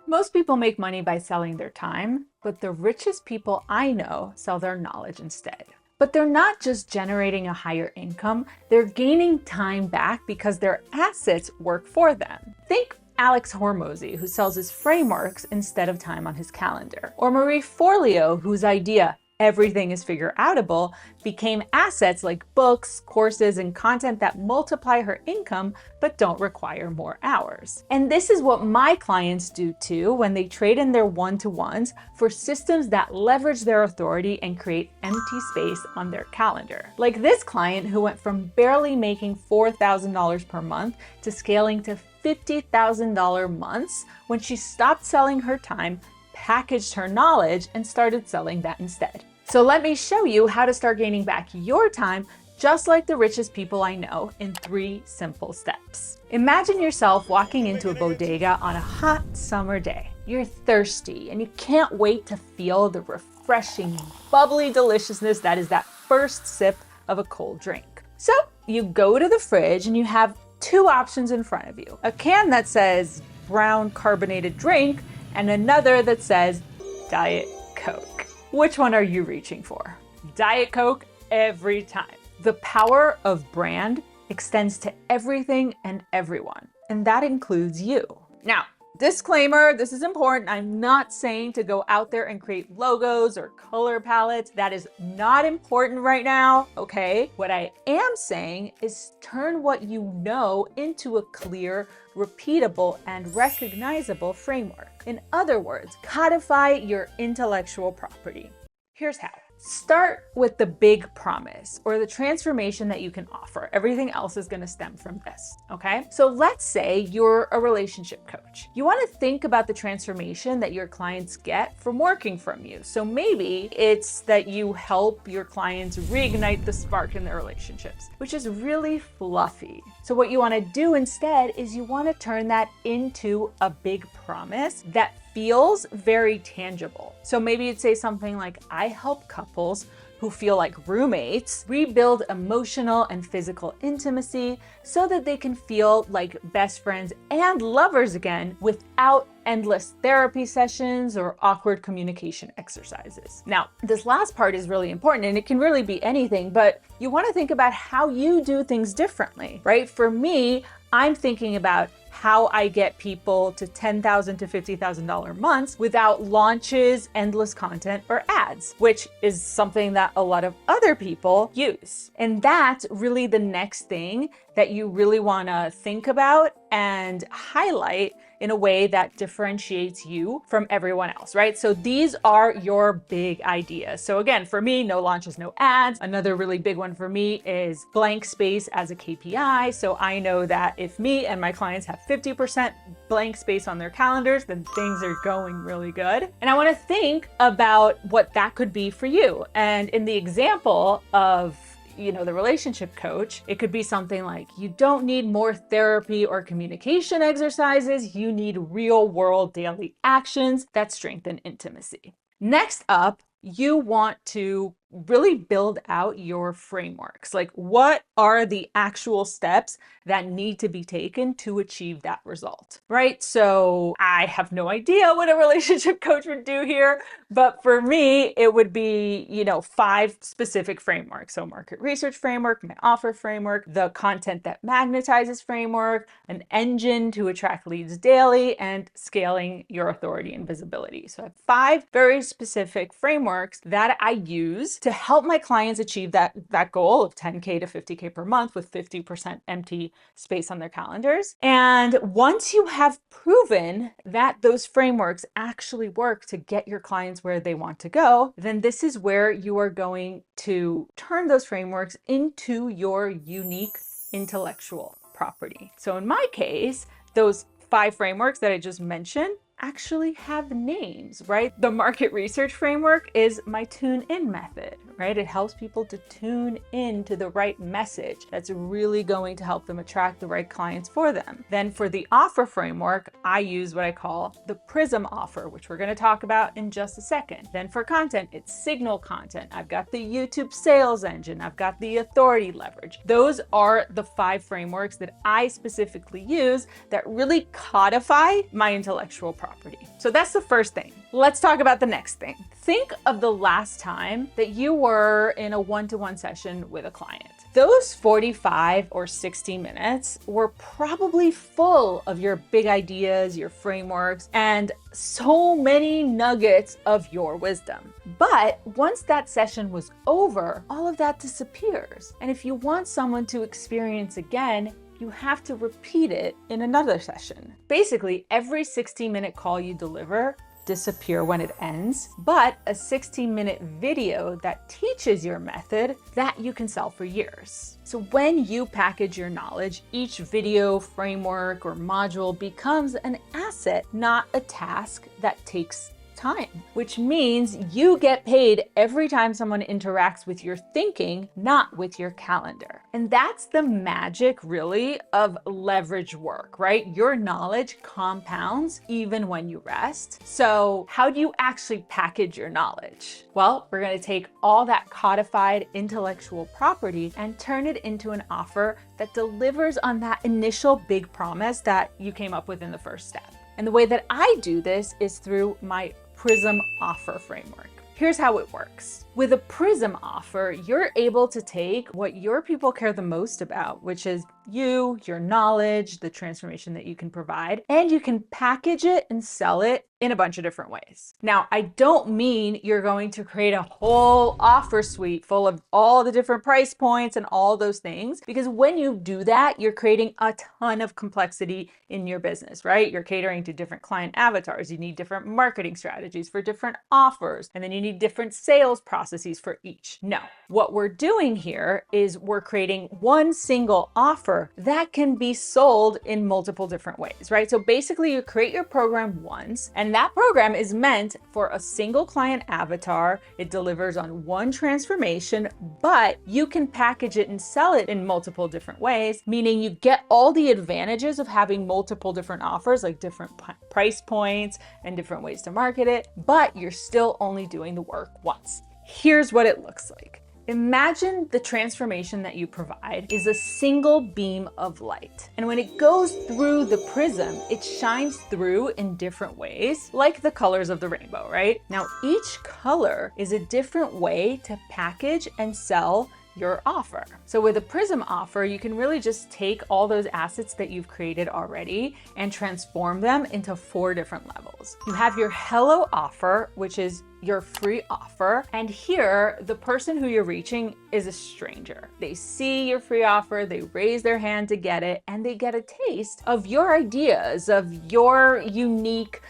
Most people make money by selling their time, but the richest people I know sell their knowledge instead. But they're not just generating a higher income, they're gaining time back because their assets work for them. Think Alex Hormozy, who sells his frameworks instead of time on his calendar. Or Marie Forleo, whose idea, everything is figure outable, became assets like books, courses, and content that multiply her income but don't require more hours. And this is what my clients do too when they trade in their one-to-ones for systems that leverage their authority and create empty space on their calendar. Like this client who went from barely making $4,000 per month to scaling to $50,000 months when she stopped selling her time, packaged her knowledge, and started selling that instead. So let me show you how to start gaining back your time just like the richest people I know in 3 simple steps. Imagine yourself walking into a bodega on a hot summer day. You're thirsty and you can't wait to feel the refreshing, bubbly deliciousness that is that first sip of a cold drink. So you go to the fridge and you have 2 options in front of you. A can that says brown carbonated drink and another that says Diet Coke. Which one are you reaching for? Diet Coke every time. The power of brand extends to everything and everyone, and that includes you. Now, disclaimer, this is important. I'm not saying to go out there and create logos or color palettes. That is not important right now, okay? What I am saying is turn what you know into a clear, repeatable, and recognizable framework. In other words, codify your intellectual property. Here's how. Start with the big promise or the transformation that you can offer. Everything else is going to stem from this, okay? So let's say you're a relationship coach. You want to think about the transformation that your clients get from working from you. So maybe it's that you help your clients reignite the spark in their relationships, which is really fluffy. So what you want to do instead is you want to turn that into a big promise that feels very tangible. So maybe you'd say something like, I help couples who feel like roommates rebuild emotional and physical intimacy so that they can feel like best friends and lovers again without endless therapy sessions or awkward communication exercises. Now, this last part is really important and it can really be anything, but you want to think about how you do things differently, right? For me, I'm thinking about how I get people to $10,000 to $50,000 months without launches, endless content, or ads, which is something that a lot of other people use. And that's really the next thing that you really want to think about and highlight in a way that differentiates you from everyone else, right? So these are your big ideas. So again, for me, no launches, no ads. Another really big one for me is blank space as a KPI. So I know that if me and my clients have 50% blank space on their calendars, then things are going really good. And I want to think about what that could be for you. And in the example of the relationship coach, it could be something like, you don't need more therapy or communication exercises, you need real world daily actions that strengthen intimacy. Next up, you want to really build out your frameworks. Like, what are the actual steps that need to be taken to achieve that result, right? So I have no idea what a relationship coach would do here, but for me, it would be, 5 specific frameworks. So market research framework, my offer framework, the content that magnetizes framework, an engine to attract leads daily, and scaling your authority and visibility. So I have 5 very specific frameworks that I use to help my clients achieve that goal of 10K to 50K per month with 50% empty space on their calendars. And once you have proven that those frameworks actually work to get your clients where they want to go, then this is where you are going to turn those frameworks into your unique intellectual property. So in my case, those 5 frameworks that I just mentioned actually have names, right? The market research framework is my tune-in method, right? It helps people to tune in to the right message that's really going to help them attract the right clients for them. Then for the offer framework, I use what I call the Prism offer, which we're going to talk about in just a second. Then for content, it's signal content. I've got the YouTube sales engine. I've got the authority leverage. Those are the 5 frameworks that I specifically use that really codify my intellectual property. So that's the first thing. Let's talk about the next thing. Think of the last time that you were in a one-to-one session with a client. Those 45 or 60 minutes were probably full of your big ideas, your frameworks, and so many nuggets of your wisdom. But once that session was over, all of that disappears. And if you want someone to experience again, you have to repeat it in another session. Basically, every 60-minute call you deliver disappear when it ends, but a 60-minute video that teaches your method that you can sell for years. So when you package your knowledge, each video, framework, or module becomes an asset, not a task that takes time, which means you get paid every time someone interacts with your thinking, not with your calendar. And that's the magic, really, of leverage work, right? Your knowledge compounds even when you rest. So how do you actually package your knowledge? Well, we're going to take all that codified intellectual property and turn it into an offer that delivers on that initial big promise that you came up with in the first step. And the way that I do this is through my Prism offer framework. Here's how it works. With a Prism offer, you're able to take what your people care the most about, which is you, your knowledge, the transformation that you can provide, and you can package it and sell it in a bunch of different ways. Now, I don't mean you're going to create a whole offer suite full of all the different price points and all those things, because when you do that, you're creating a ton of complexity in your business, right? You're catering to different client avatars. You need different marketing strategies for different offers, and then you need different sales processes for each. No, what we're doing here is we're creating one single offer that can be sold in multiple different ways, right? So basically you create your program once, and that program is meant for a single client avatar. It delivers on one transformation, but you can package it and sell it in multiple different ways, meaning you get all the advantages of having multiple different offers, like different price points and different ways to market it, but you're still only doing the work once. Here's what it looks like. Imagine the transformation that you provide is a single beam of light. And when it goes through the prism, it shines through in different ways, like the colors of the rainbow, right? Now, each color is a different way to package and sell your offer. So with a Prism offer, you can really just take all those assets that you've created already and transform them into 4 different levels. You have your Hello offer, which is your free offer. And here, the person who you're reaching is a stranger. They see your free offer, they raise their hand to get it, and they get a taste of your ideas, of your unique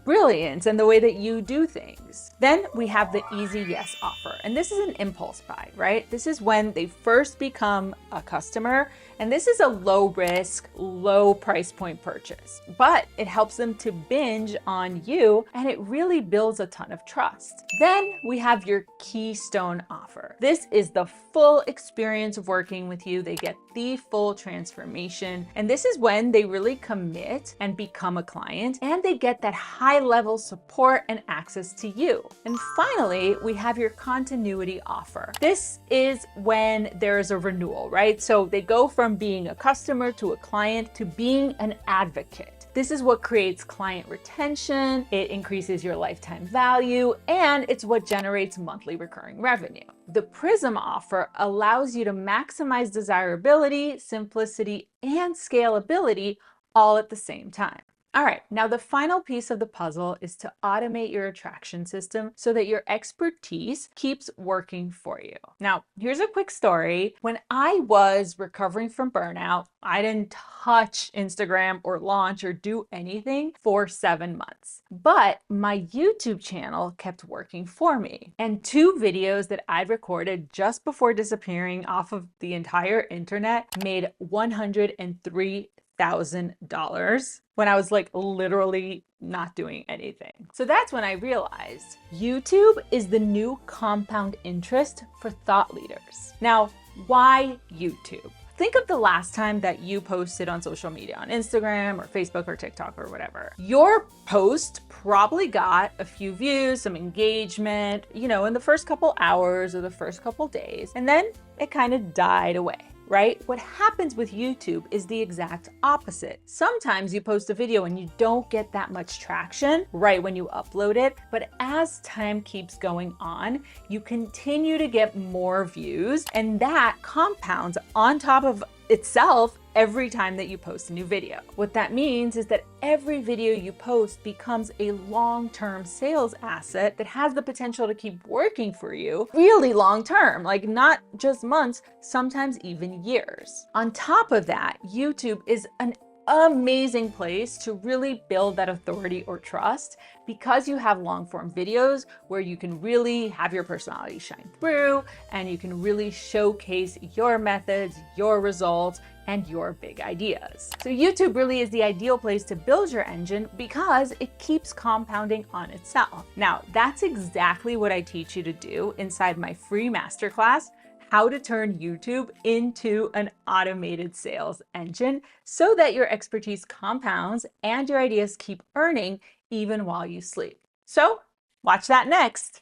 brilliance and the way that you do things. Then we have the Easy Yes offer. And this is an impulse buy, right? This is when they first become a customer. And this is a low risk, low price point purchase, but it helps them to binge on you and it really builds a ton of trust. Then we have your Keystone offer. This is the full experience of working with you. They get the full transformation. And this is when they really commit and become a client and they get that high level support and access to you. And finally, we have your Continuity offer. This is when there's a renewal, right? So they go from being a customer to a client to being an advocate. This is what creates client retention, it increases your lifetime value, and it's what generates monthly recurring revenue. The Prism offer allows you to maximize desirability, simplicity, and scalability all at the same time. All right, now the final piece of the puzzle is to automate your attraction system so that your expertise keeps working for you. Now, here's a quick story. When I was recovering from burnout, I didn't touch Instagram or launch or do anything for 7 months. But my YouTube channel kept working for me. And 2 videos that I'd recorded just before disappearing off of the entire internet made 103 $5,000 when I was like literally not doing anything. So that's when I realized YouTube is the new compound interest for thought leaders. Now, why YouTube? Think of the last time that you posted on social media, on Instagram or Facebook or TikTok or whatever. Your post probably got a few views, some engagement, in the first couple hours or the first couple days, and then it kind of died away. Right? What happens with YouTube is the exact opposite. Sometimes you post a video and you don't get that much traction right when you upload it, but as time keeps going on, you continue to get more views, and that compounds on top of itself every time that you post a new video. What that means is that every video you post becomes a long-term sales asset that has the potential to keep working for you really long-term, like not just months, sometimes even years. On top of that, YouTube is an amazing place to really build that authority or trust because you have long form videos where you can really have your personality shine through and you can really showcase your methods, your results, and your big ideas. So YouTube really is the ideal place to build your engine because it keeps compounding on itself. Now, that's exactly what I teach you to do inside my free masterclass, how to turn YouTube into an automated sales engine so that your expertise compounds and your ideas keep earning even while you sleep. So watch that next.